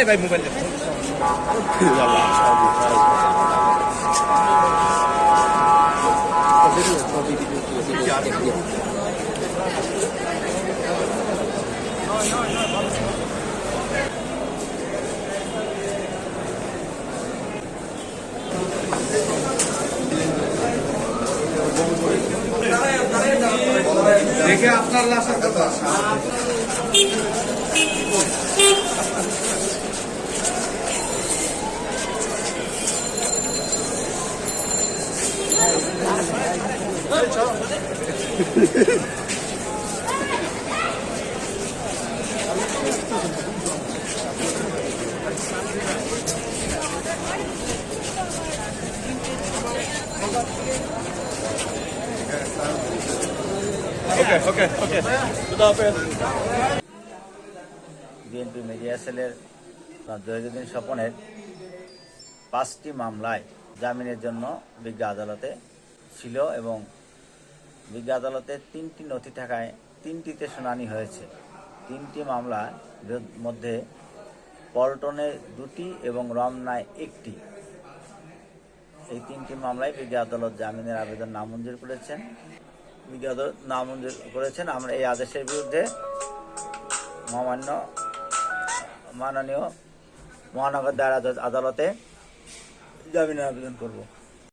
ভাই মোবাইল দেখে আপনার লাশের কথা বিএনপি মিডিয়া সেলের জহিরুদ্দিন স্বপনের 5টি মামলায় জামিনের জন্য বিজ্ঞ আদালতে ছিল এবং বিজ্ঞ আদালতে 3টি নথি থাকায় 3টিতে শুনানি হয়েছে। 3টি মামলার মধ্যে পল্টনে 2টি এবং রমনায় 1টি। এই 3টি মামলায় বিজ্ঞ আদালত জামিনের আবেদন নামঞ্জুর করেছেন। বিজ্ঞ আদালত নামঞ্জুর করেছেন। আমরা এই আদেশের বিরুদ্ধে মাননীয় মহানগর দায়রা জজ আদালতে জামিনের আবেদন করব।